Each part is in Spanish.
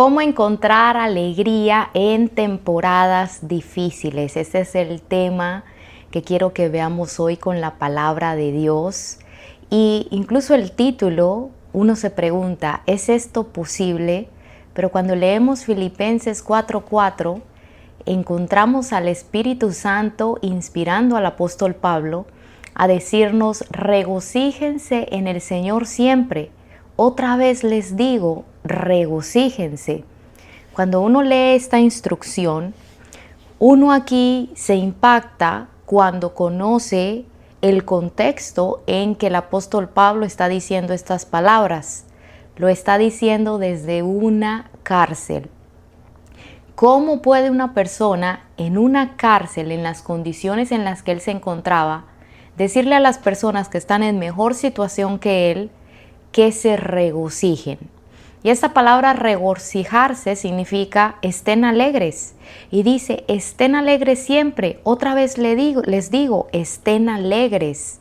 ¿Cómo encontrar alegría en temporadas difíciles? Este es el tema que quiero que veamos hoy con la palabra de Dios. Y incluso el título, uno se pregunta, ¿es esto posible? Pero cuando leemos Filipenses 4:4, encontramos al Espíritu Santo inspirando al apóstol Pablo a decirnos: regocíjense en el Señor siempre. Otra vez les digo, regocíjense. Cuando uno lee esta instrucción, uno aquí se impacta cuando conoce el contexto en que el apóstol Pablo está diciendo estas palabras. Lo está diciendo desde una cárcel. ¿Cómo puede una persona en una cárcel, en las condiciones en las que él se encontraba, decirle a las personas que están en mejor situación que él que se regocijen? Y esta palabra regocijarse significa estén alegres. Y dice, estén alegres siempre. Otra vez les digo, estén alegres.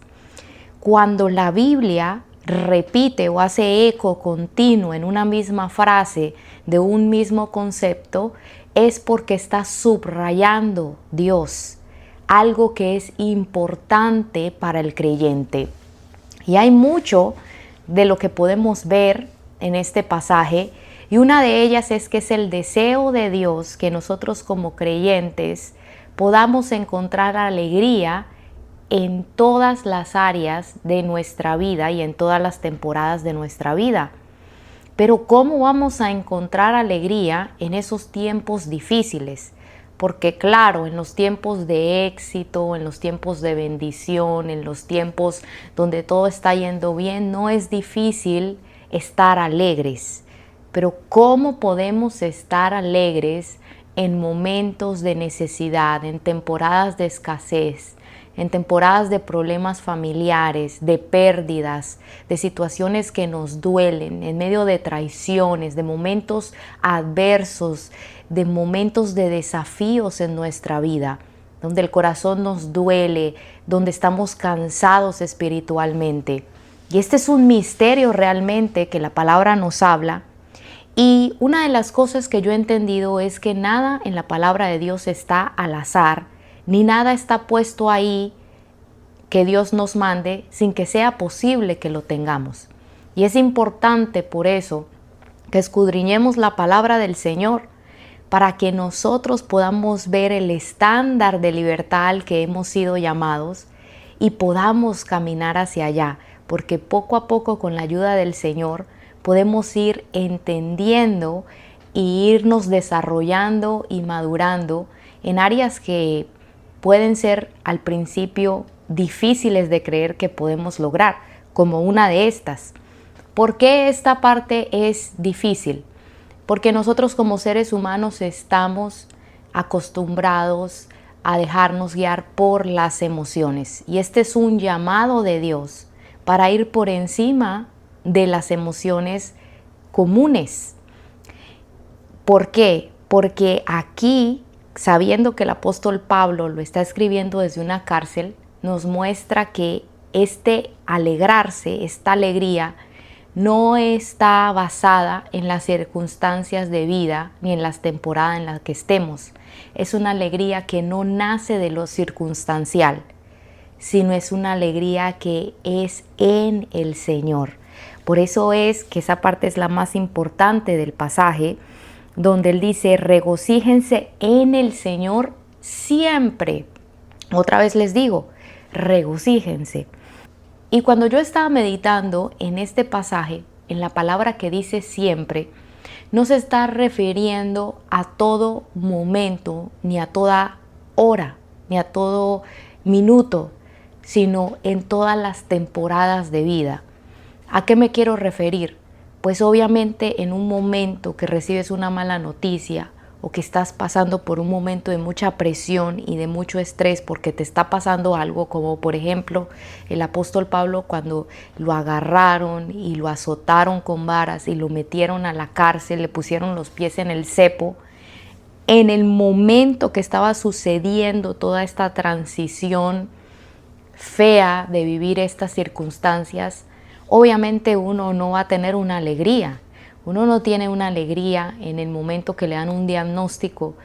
Cuando la Biblia repite o hace eco continuo en una misma frase de un mismo concepto, es porque está subrayando Dios, algo que es importante para el creyente. Y hay mucho de lo que podemos ver en este pasaje, y una de ellas es que es el deseo de Dios que nosotros como creyentes podamos encontrar alegría en todas las áreas de nuestra vida y en todas las temporadas de nuestra vida. Pero ¿cómo vamos a encontrar alegría en esos tiempos difíciles? Porque claro, en los tiempos de éxito, en los tiempos de bendición, en los tiempos donde todo está yendo bien, no es difícil estar alegres. Pero ¿cómo podemos estar alegres en momentos de necesidad, en temporadas de escasez, en temporadas de problemas familiares, de pérdidas, de situaciones que nos duelen, en medio de traiciones, de momentos adversos, de momentos de desafíos en nuestra vida, donde el corazón nos duele, donde estamos cansados espiritualmente? Y este es un misterio realmente que la palabra nos habla. Y una de las cosas que yo he entendido es que nada en la palabra de Dios está al azar, ni nada está puesto ahí que Dios nos mande sin que sea posible que lo tengamos. Y es importante por eso que escudriñemos la palabra del Señor para que nosotros podamos ver el estándar de libertad al que hemos sido llamados y podamos caminar hacia allá, porque poco a poco con la ayuda del Señor podemos ir entendiendo y irnos desarrollando y madurando en áreas que pueden ser al principio difíciles de creer que podemos lograr, como una de estas. ¿Por qué esta parte es difícil? Porque nosotros como seres humanos estamos acostumbrados a dejarnos guiar por las emociones. Y este es un llamado de Dios para ir por encima de las emociones comunes. ¿Por qué? Porque aquí, sabiendo que el apóstol Pablo lo está escribiendo desde una cárcel, nos muestra que este alegrarse, esta alegría, no está basada en las circunstancias de vida ni en las temporadas en las que estemos. Es una alegría que no nace de lo circunstancial, sino es una alegría que es en el Señor. Por eso es que esa parte es la más importante del pasaje, donde él dice, regocíjense en el Señor siempre. Otra vez les digo, regocíjense. Y cuando yo estaba meditando en este pasaje, en la palabra que dice siempre, no se está refiriendo a todo momento, ni a toda hora, ni a todo minuto, sino en todas las temporadas de vida. ¿A qué me quiero referir? Pues obviamente en un momento que recibes una mala noticia o que estás pasando por un momento de mucha presión y de mucho estrés porque te está pasando algo, como por ejemplo el apóstol Pablo cuando lo agarraron y lo azotaron con varas y lo metieron a la cárcel, le pusieron los pies en el cepo. En el momento que estaba sucediendo toda esta transición fea de vivir estas circunstancias, obviamente uno no va a tener una alegría. Uno no tiene una alegría en el momento que le dan un diagnóstico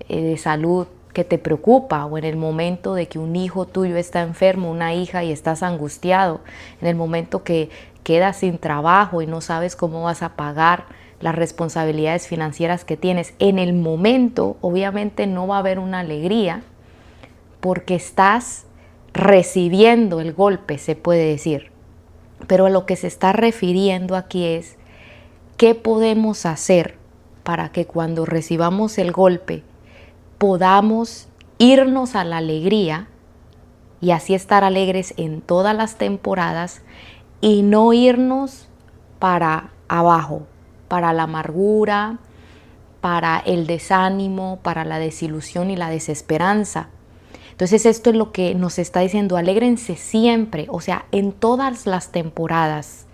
de salud que te preocupa, o en el momento de que un hijo tuyo está enfermo, una hija, y estás angustiado, en el momento que quedas sin trabajo y no sabes cómo vas a pagar las responsabilidades financieras que tienes. En el momento obviamente no va a haber una alegría porque estás recibiendo el golpe, se puede decir. Pero a lo que se está refiriendo aquí es qué podemos hacer para que cuando recibamos el golpe podamos irnos a la alegría y así estar alegres en todas las temporadas y no irnos para abajo, para la amargura, para el desánimo, para la desilusión y la desesperanza. Entonces esto es lo que nos está diciendo, alégrense siempre, o sea, en todas las temporadas.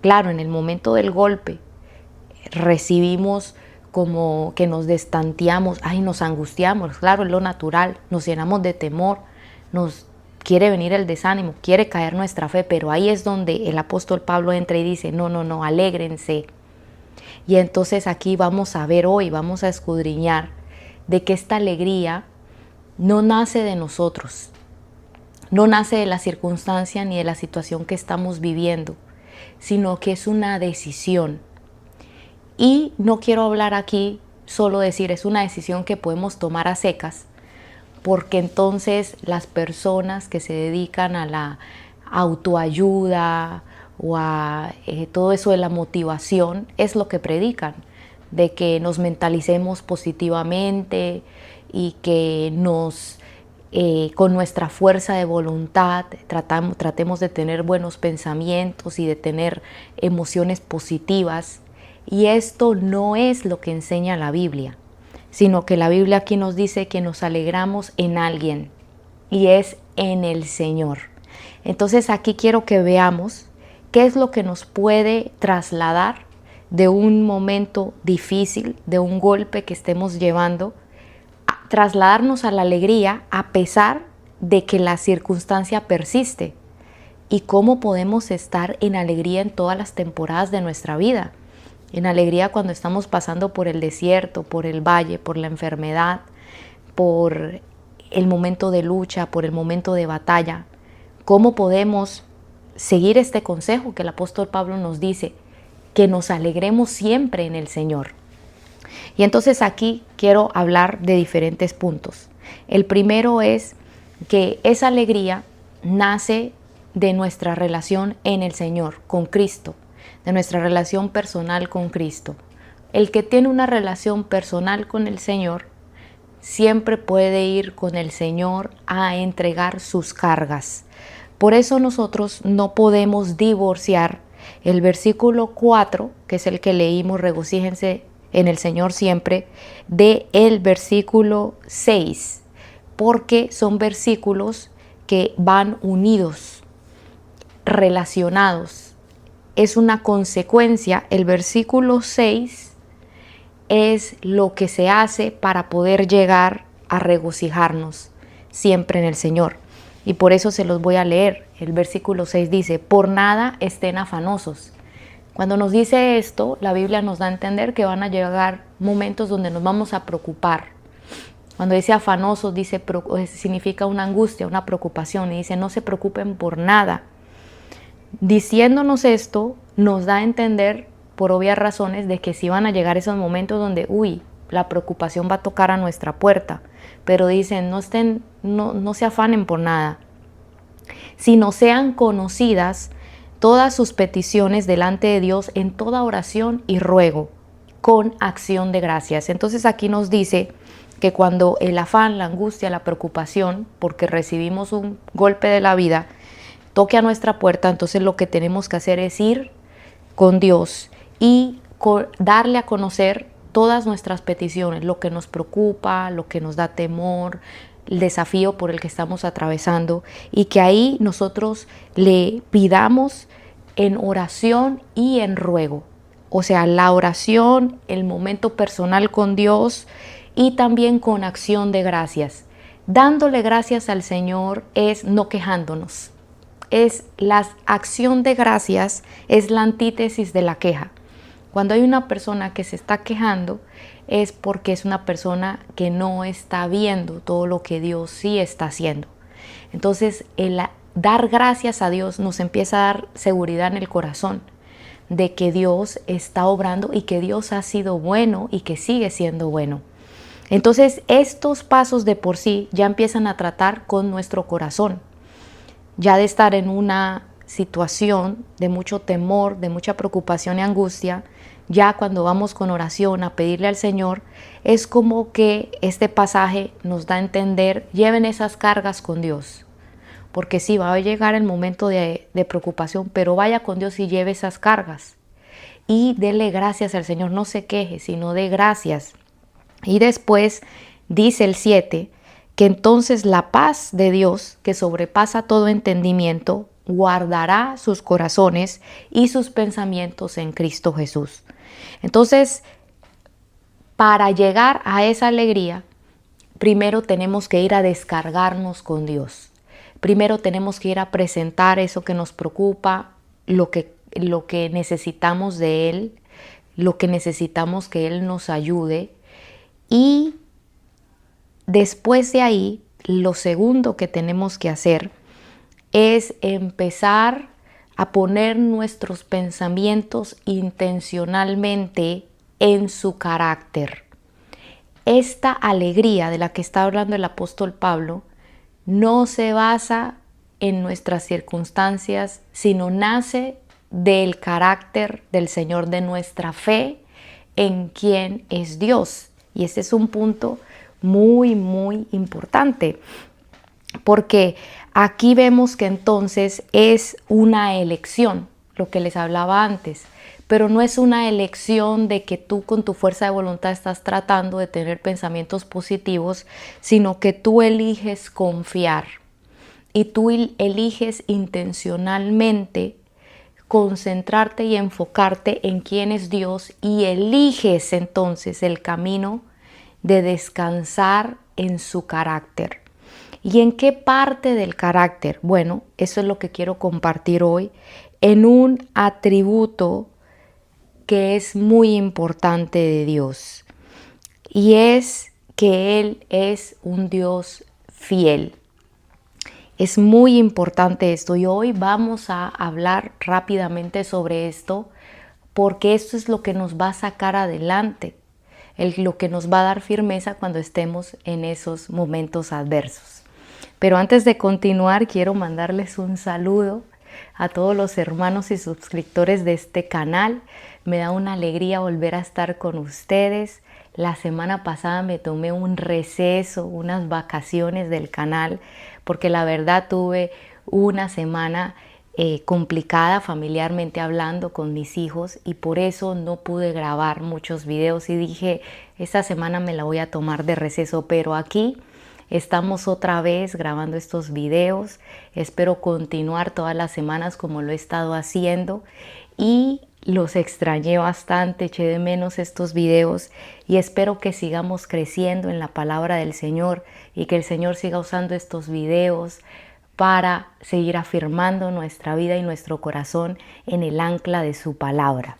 Claro, en el momento del golpe recibimos como que nos destanteamos, nos angustiamos, claro, es lo natural, nos llenamos de temor, nos quiere venir el desánimo, quiere caer nuestra fe, pero ahí es donde el apóstol Pablo entra y dice, no, alégrense. Y entonces aquí vamos a ver hoy, vamos a escudriñar de que esta alegría no nace de nosotros, no nace de la circunstancia ni de la situación que estamos viviendo, sino que es una decisión. Y no quiero hablar aquí solo decir es una decisión que podemos tomar a secas, porque entonces las personas que se dedican a la autoayuda o a todo eso de la motivación es lo que predican, de que nos mentalicemos positivamente y que nos con nuestra fuerza de voluntad tratemos de tener buenos pensamientos y de tener emociones positivas. Y esto no es lo que enseña la Biblia, sino que la Biblia aquí nos dice que nos alegramos en alguien y es en el Señor. Entonces aquí quiero que veamos qué es lo que nos puede trasladar de un momento difícil, de un golpe que estemos llevando, a trasladarnos a la alegría a pesar de que la circunstancia persiste, y cómo podemos estar en alegría en todas las temporadas de nuestra vida. En alegría cuando estamos pasando por el desierto, por el valle, por la enfermedad, por el momento de lucha, por el momento de batalla. ¿Cómo podemos seguir este consejo que el apóstol Pablo nos dice? Que nos alegremos siempre en el Señor. Y entonces aquí quiero hablar de diferentes puntos. El primero es que esa alegría nace de nuestra relación en el Señor, con Cristo, de nuestra relación personal con Cristo. El que tiene una relación personal con el Señor siempre puede ir con el Señor a entregar sus cargas. Por eso nosotros no podemos divorciar el versículo 4, que es el que leímos, regocíjense en el Señor siempre, de el versículo 6, porque son versículos que van unidos, relacionados. Es una consecuencia. El versículo 6 es lo que se hace para poder llegar a regocijarnos siempre en el Señor. Y por eso se los voy a leer. El versículo 6 dice, por nada estén afanosos. Cuando nos dice esto, la Biblia nos da a entender que van a llegar momentos donde nos vamos a preocupar. Cuando dice afanosos, significa una angustia, una preocupación. Y dice, no se preocupen por nada. Diciéndonos esto, nos da a entender, por obvias razones, de que sí van a llegar esos momentos donde, la preocupación va a tocar a nuestra puerta. Pero dicen, no se afanen por nada, sino sean conocidas todas sus peticiones delante de Dios en toda oración y ruego, con acción de gracias. Entonces aquí nos dice que cuando el afán, la angustia, la preocupación, porque recibimos un golpe de la vida, toque a nuestra puerta, entonces lo que tenemos que hacer es ir con Dios y darle a conocer todas nuestras peticiones, lo que nos preocupa, lo que nos da temor, el desafío por el que estamos atravesando, y que ahí nosotros le pidamos en oración y en ruego. O sea, la oración, el momento personal con Dios y también con acción de gracias. Dándole gracias al Señor es no quejándonos. La acción de gracias es la antítesis de la queja. Cuando hay una persona que se está quejando es porque es una persona que no está viendo todo lo que Dios sí está haciendo. Entonces, el dar gracias a Dios nos empieza a dar seguridad en el corazón de que Dios está obrando y que Dios ha sido bueno y que sigue siendo bueno. Entonces, estos pasos de por sí ya empiezan a tratar con nuestro corazón. Ya de estar en una situación de mucho temor, de mucha preocupación y angustia, ya cuando vamos con oración a pedirle al Señor, es como que este pasaje nos da a entender, lleven esas cargas con Dios. Porque sí, va a llegar el momento de preocupación, pero vaya con Dios y lleve esas cargas. Y dele gracias al Señor, no se queje, sino dé gracias. Y después dice el 7, que entonces la paz de Dios, que sobrepasa todo entendimiento, guardará sus corazones y sus pensamientos en Cristo Jesús. Entonces, para llegar a esa alegría, primero tenemos que ir a descargarnos con Dios. Primero tenemos que ir a presentar eso que nos preocupa, lo que necesitamos de Él, lo que necesitamos que Él nos ayude. Y después de ahí, lo segundo que tenemos que hacer es empezar a poner nuestros pensamientos intencionalmente en su carácter. Esta alegría de la que está hablando el apóstol Pablo no se basa en nuestras circunstancias, sino nace del carácter del Señor, de nuestra fe en quién es Dios. Y ese es un punto muy, muy importante, porque aquí vemos que entonces es una elección, lo que les hablaba antes, pero no es una elección de que tú con tu fuerza de voluntad estás tratando de tener pensamientos positivos, sino que tú eliges confiar y tú eliges intencionalmente concentrarte y enfocarte en quién es Dios y eliges entonces el camino de descansar en su carácter. ¿Y en qué parte del carácter? Bueno, eso es lo que quiero compartir hoy en un atributo que es muy importante de Dios, y es que Él es un Dios fiel. Es muy importante esto y hoy vamos a hablar rápidamente sobre esto porque esto es lo que nos va a sacar adelante, lo que nos va a dar firmeza cuando estemos en esos momentos adversos. Pero antes de continuar, quiero mandarles un saludo a todos los hermanos y suscriptores de este canal. Me da una alegría volver a estar con ustedes. La semana pasada me tomé un receso, unas vacaciones del canal, porque la verdad tuve una semana complicada familiarmente hablando con mis hijos y por eso no pude grabar muchos videos y dije, esta semana me la voy a tomar de receso, pero aquí estamos otra vez grabando estos videos. Espero continuar todas las semanas como lo he estado haciendo y los extrañé bastante, eché de menos estos videos y espero que sigamos creciendo en la palabra del Señor y que el Señor siga usando estos videos para seguir afirmando nuestra vida y nuestro corazón en el ancla de su palabra.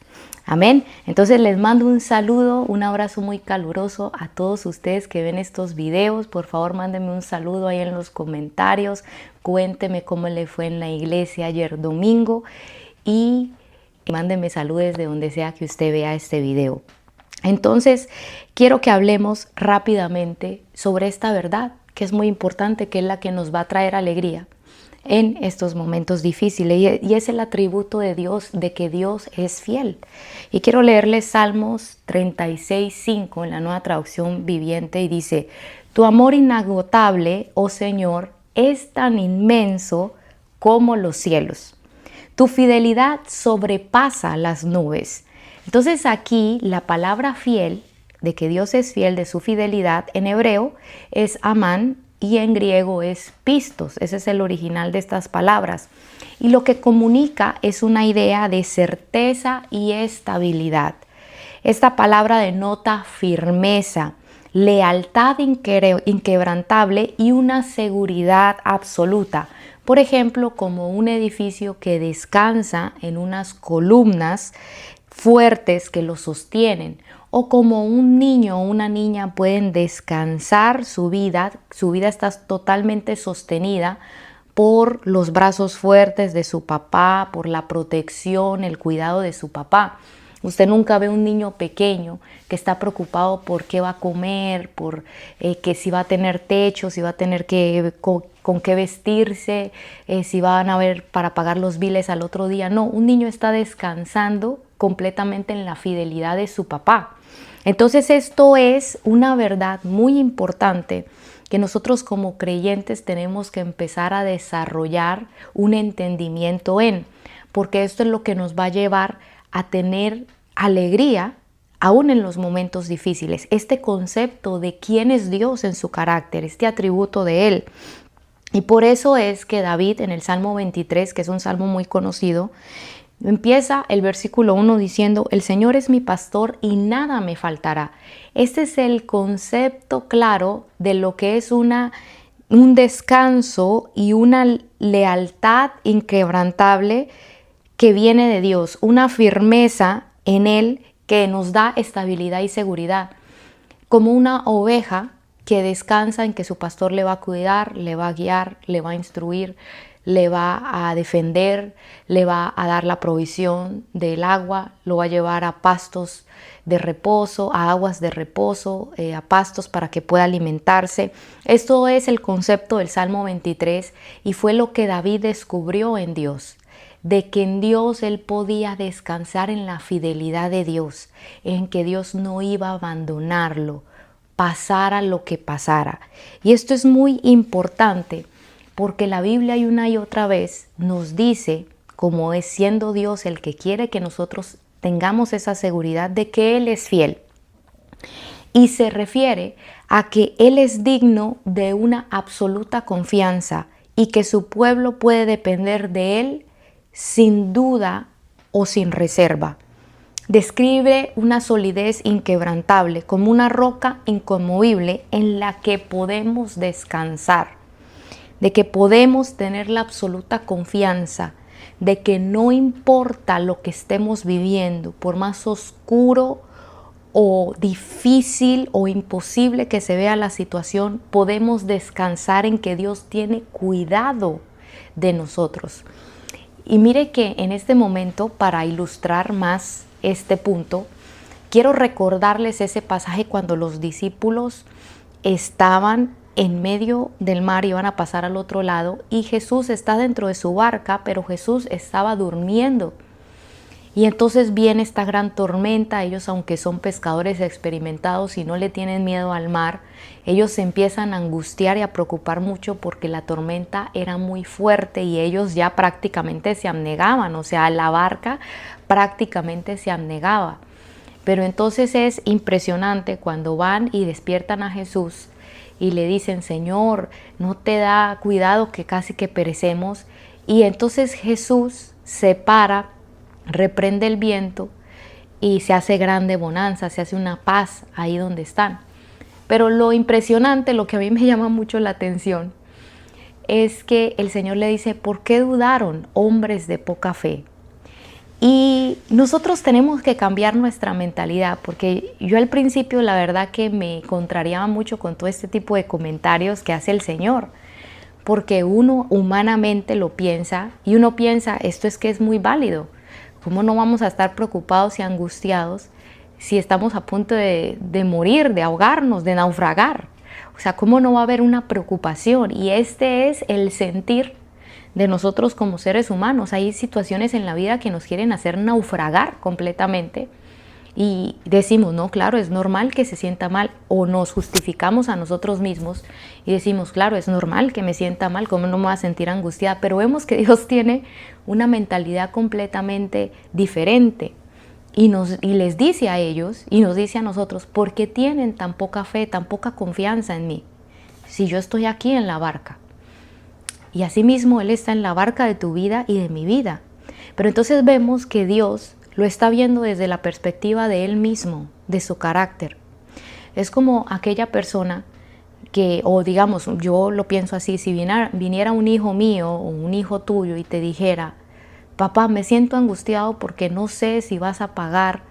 Amén. Entonces les mando un saludo, un abrazo muy caluroso a todos ustedes que ven estos videos. Por favor, mándenme un saludo ahí en los comentarios. Cuénteme cómo le fue en la iglesia ayer domingo y mándenme saludos de donde sea que usted vea este video. Entonces, quiero que hablemos rápidamente sobre esta verdad, que es muy importante, que es la que nos va a traer alegría en estos momentos difíciles, y es el atributo de Dios, de que Dios es fiel. Y quiero leerles Salmos 36:5 en la Nueva Traducción Viviente, y dice: tu amor inagotable, oh Señor, es tan inmenso como los cielos. Tu fidelidad sobrepasa las nubes. Entonces aquí la palabra fiel, de que Dios es fiel, de su fidelidad, en hebreo es amán y en griego es pistos. Ese es el original de estas palabras. Y lo que comunica es una idea de certeza y estabilidad. Esta palabra denota firmeza, lealtad inquebrantable y una seguridad absoluta. Por ejemplo, como un edificio que descansa en unas columnas fuertes que lo sostienen, o como un niño o una niña pueden descansar su vida está totalmente sostenida por los brazos fuertes de su papá, por la protección, el cuidado de su papá. Usted nunca ve un niño pequeño que está preocupado por qué va a comer, por que si va a tener techo, si va a tener con qué vestirse, si van a haber para pagar los biles al otro día. No, un niño está descansando completamente en la fidelidad de su papá. Entonces esto es una verdad muy importante que nosotros como creyentes tenemos que empezar a desarrollar un entendimiento porque esto es lo que nos va a llevar a tener alegría aún en los momentos difíciles. Este concepto de quién es Dios en su carácter, este atributo de Él. Y por eso es que David en el Salmo 23, que es un salmo muy conocido, empieza el versículo 1 diciendo: el Señor es mi pastor y nada me faltará. Este es el concepto claro de lo que es un descanso y una lealtad inquebrantable que viene de Dios, una firmeza en Él que nos da estabilidad y seguridad, como una oveja que descansa en que su pastor le va a cuidar, le va a guiar, le va a instruir, le va a defender, le va a dar la provisión del agua, lo va a llevar a pastos de reposo, a aguas de reposo, a pastos para que pueda alimentarse. Esto es el concepto del Salmo 23 y fue lo que David descubrió en Dios, de que en Dios él podía descansar en la fidelidad de Dios, en que Dios no iba a abandonarlo, pasara lo que pasara. Y esto es muy importante porque la Biblia una y otra vez nos dice, como es siendo Dios el que quiere que nosotros tengamos esa seguridad de que Él es fiel. Y se refiere a que Él es digno de una absoluta confianza y que su pueblo puede depender de Él sin duda o sin reserva. Describe una solidez inquebrantable como una roca inconmovible en la que podemos descansar, de que podemos tener la absoluta confianza de que no importa lo que estemos viviendo, por más oscuro o difícil o imposible que se vea la situación, podemos descansar en que Dios tiene cuidado de nosotros. Y mire que en este momento, para ilustrar más este punto, quiero recordarles ese pasaje cuando los discípulos estaban en medio del mar, iban a pasar al otro lado y Jesús está dentro de su barca, pero Jesús estaba durmiendo. Y entonces viene esta gran tormenta. Ellos, aunque son pescadores experimentados y no le tienen miedo al mar, ellos se empiezan a angustiar y a preocupar mucho porque la tormenta era muy fuerte y ellos ya prácticamente se abnegaban, o sea, la barca prácticamente se abnegaba. Pero entonces es impresionante cuando van y despiertan a Jesús y le dicen: Señor, ¿no te da cuidado que casi que perecemos? Y entonces Jesús se para, reprende el viento y se hace grande bonanza, se hace una paz ahí donde están. Pero lo impresionante, lo que a mí me llama mucho la atención, es que el Señor le dice: ¿por qué dudaron, hombres de poca fe? Y nosotros tenemos que cambiar nuestra mentalidad, porque yo al principio la verdad que me contrariaba mucho con todo este tipo de comentarios que hace el Señor, porque uno humanamente lo piensa y uno piensa: esto es que es muy válido. ¿Cómo no vamos a estar preocupados y angustiados si estamos a punto de morir, de ahogarnos, de naufragar? O sea, ¿cómo no va a haber una preocupación? Y este es el sentir de nosotros como seres humanos. Hay situaciones en la vida que nos quieren hacer naufragar completamente y decimos: no, claro, es normal que se sienta mal, o nos justificamos a nosotros mismos y decimos: claro, es normal que me sienta mal, ¿cómo no me voy a sentir angustiada? Pero vemos que Dios tiene una mentalidad completamente diferente y les dice a ellos y nos dice a nosotros: ¿por qué tienen tan poca fe, tan poca confianza en mí? Si yo estoy aquí en la barca. Y asimismo Él está en la barca de tu vida y de mi vida. Pero entonces vemos que Dios lo está viendo desde la perspectiva de Él mismo, de su carácter. Es como aquella persona que, o digamos, yo lo pienso así: si viniera un hijo mío o un hijo tuyo y te dijera: papá, me siento angustiado porque no sé si vas a pagar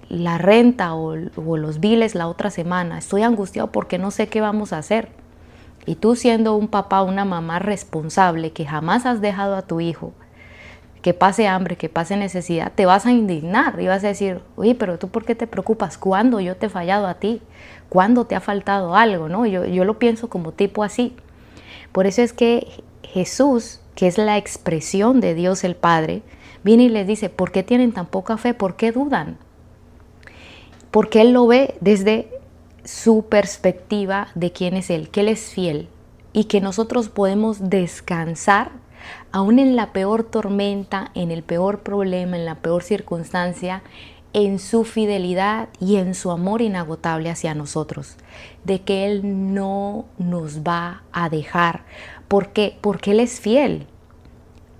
la renta o los biles la otra semana. Estoy angustiado porque no sé qué vamos a hacer. Y tú, siendo un papá, una mamá responsable, que jamás has dejado a tu hijo que pase hambre, que pase necesidad, te vas a indignar y vas a decir, oye, pero tú, ¿por qué te preocupas? ¿Cuándo yo te he fallado a ti? ¿Cuándo te ha faltado algo? ¿No? Yo lo pienso como tipo así. Por eso es que Jesús, que es la expresión de Dios el Padre, viene y les dice, ¿por qué tienen tan poca fe? ¿Por qué dudan? Porque Él lo ve desde su perspectiva de quién es Él, que Él es fiel y que nosotros podemos descansar aún en la peor tormenta, en el peor problema, en la peor circunstancia, en su fidelidad y en su amor inagotable hacia nosotros, de que Él no nos va a dejar. ¿Por qué? Porque Él es fiel,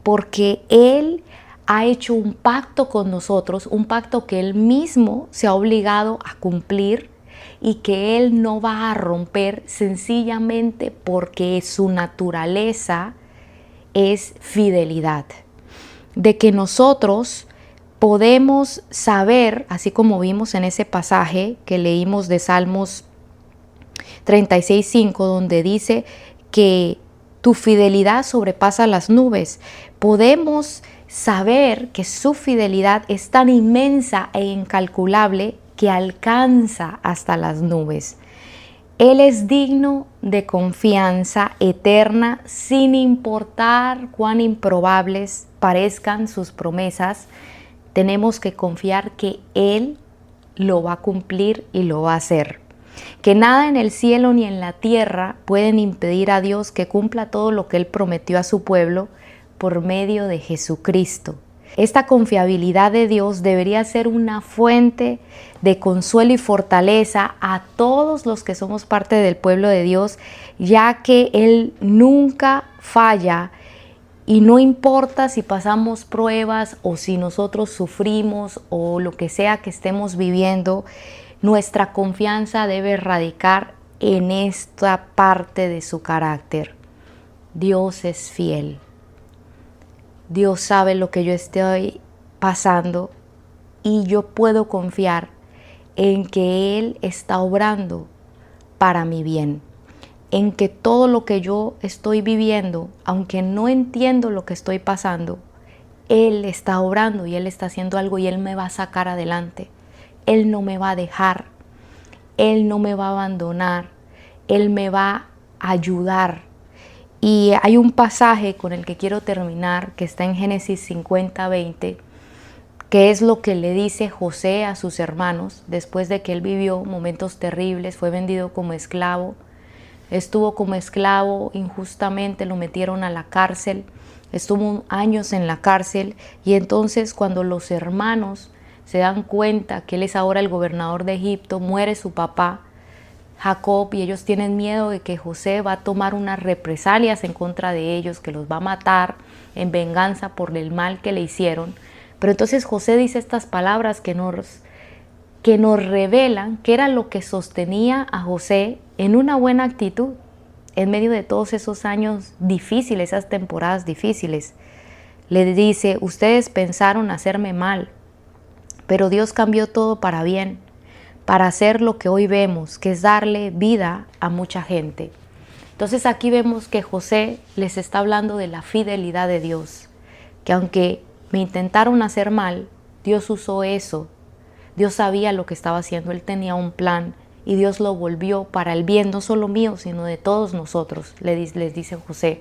porque Él ha hecho un pacto con nosotros, un pacto que Él mismo se ha obligado a cumplir y que Él no va a romper, sencillamente porque su naturaleza es fidelidad. De que nosotros podemos saber, así como vimos en ese pasaje que leímos de Salmos 36:5, donde dice que tu fidelidad sobrepasa las nubes. Podemos saber que su fidelidad es tan inmensa e incalculable que alcanza hasta las nubes. Él es digno de confianza eterna, sin importar cuán improbables parezcan sus promesas. Tenemos que confiar que Él lo va a cumplir y lo va a hacer. Que nada en el cielo ni en la tierra pueden impedir a Dios que cumpla todo lo que Él prometió a su pueblo por medio de Jesucristo. Esta confiabilidad de Dios debería ser una fuente de consuelo y fortaleza a todos los que somos parte del pueblo de Dios, ya que Él nunca falla y no importa si pasamos pruebas o si nosotros sufrimos o lo que sea que estemos viviendo, nuestra confianza debe radicar en esta parte de su carácter. Dios es fiel. Dios sabe lo que yo estoy pasando y yo puedo confiar en que Él está obrando para mi bien, en que todo lo que yo estoy viviendo, aunque no entiendo lo que estoy pasando, Él está obrando y Él está haciendo algo y Él me va a sacar adelante. Él no me va a dejar, Él no me va a abandonar, Él me va a ayudar. Y hay un pasaje con el que quiero terminar, que está en Génesis 50:20, que es lo que le dice José a sus hermanos después de que él vivió momentos terribles, fue vendido como esclavo, estuvo como esclavo injustamente, lo metieron a la cárcel, estuvo años en la cárcel y entonces cuando los hermanos se dan cuenta que él es ahora el gobernador de Egipto, muere su papá, Jacob, y ellos tienen miedo de que José va a tomar unas represalias en contra de ellos, que los va a matar en venganza por el mal que le hicieron. Pero entonces José dice estas palabras que nos revelan qué era lo que sostenía a José en una buena actitud, en medio de todos esos años difíciles, esas temporadas difíciles. Le dice, ustedes pensaron hacerme mal, pero Dios cambió todo para bien, para hacer lo que hoy vemos, que es darle vida a mucha gente. Entonces aquí vemos que José les está hablando de la fidelidad de Dios, que aunque me intentaron hacer mal, Dios usó eso. Dios sabía lo que estaba haciendo, Él tenía un plan y Dios lo volvió para el bien, no solo mío, sino de todos nosotros, les dice José.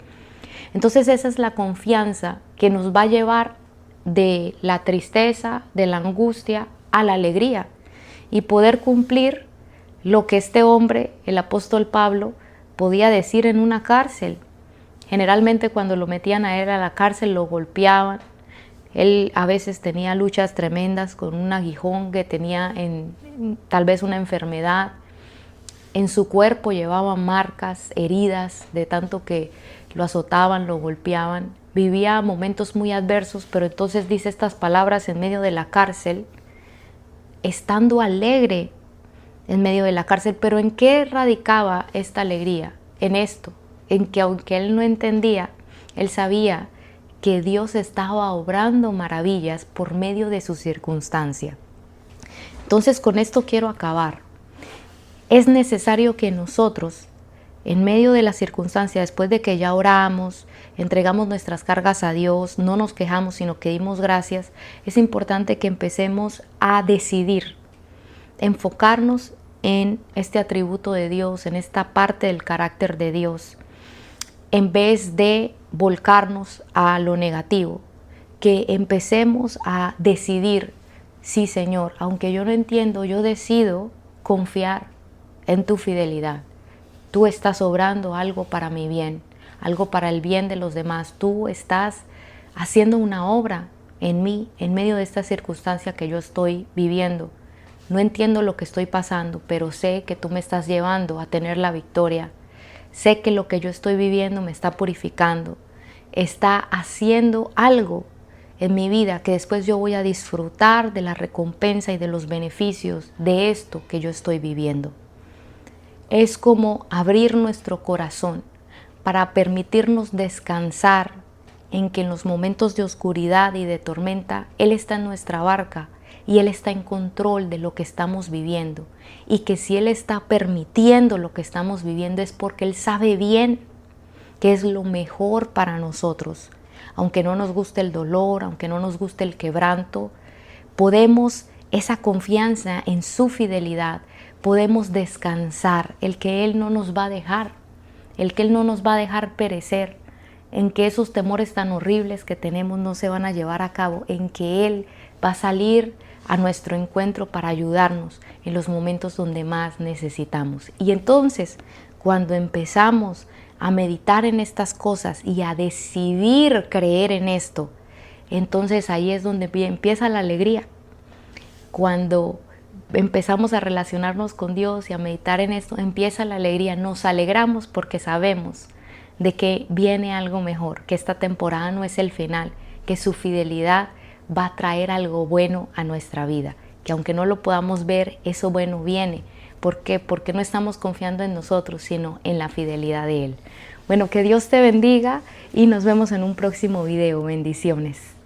Entonces esa es la confianza que nos va a llevar de la tristeza, de la angustia, a la alegría y poder cumplir lo que este hombre, el apóstol Pablo, podía decir en una cárcel. Generalmente cuando lo metían a él a la cárcel lo golpeaban. Él a veces tenía luchas tremendas con un aguijón que tenía tal vez una enfermedad. En su cuerpo llevaba marcas, heridas, de tanto que lo azotaban, lo golpeaban. Vivía momentos muy adversos, pero entonces dice estas palabras en medio de la cárcel, estando alegre en medio de la cárcel. Pero ¿en qué radicaba esta alegría? En esto, en que aunque él no entendía, él sabía que Dios estaba obrando maravillas por medio de su circunstancia. Entonces, con esto quiero acabar. Es necesario que nosotros, en medio de la circunstancia, después de que ya oramos, entregamos nuestras cargas a Dios, no nos quejamos, sino que dimos gracias, es importante que empecemos a decidir, enfocarnos en este atributo de Dios, en esta parte del carácter de Dios, en vez de volcarnos a lo negativo, que empecemos a decidir, sí Señor, aunque yo no entiendo, yo decido confiar en tu fidelidad. Tú estás obrando algo para mi bien, algo para el bien de los demás. Tú estás haciendo una obra en mí, en medio de esta circunstancia que yo estoy viviendo. No entiendo lo que estoy pasando, pero sé que tú me estás llevando a tener la victoria. Sé que lo que yo estoy viviendo me está purificando, está haciendo algo en mi vida que después yo voy a disfrutar de la recompensa y de los beneficios de esto que yo estoy viviendo. Es como abrir nuestro corazón para permitirnos descansar en que en los momentos de oscuridad y de tormenta Él está en nuestra barca y Él está en control de lo que estamos viviendo, y que si Él está permitiendo lo que estamos viviendo es porque Él sabe bien que es lo mejor para nosotros. Aunque no nos guste el dolor, aunque no nos guste el quebranto, podemos, esa confianza en su fidelidad, podemos descansar, el que Él no nos va a dejar, el que Él no nos va a dejar perecer, en que esos temores tan horribles que tenemos no se van a llevar a cabo, en que Él va a salir a nuestro encuentro para ayudarnos en los momentos donde más necesitamos. Y entonces, cuando empezamos a meditar en estas cosas y a decidir creer en esto, entonces ahí es donde empieza la alegría. Cuando empezamos a relacionarnos con Dios y a meditar en esto, empieza la alegría. Nos alegramos porque sabemos de que viene algo mejor, que esta temporada no es el final, que su fidelidad va a traer algo bueno a nuestra vida, que aunque no lo podamos ver, eso bueno viene. ¿Por qué? Porque no estamos confiando en nosotros, sino en la fidelidad de Él. Bueno, que Dios te bendiga y nos vemos en un próximo video. Bendiciones.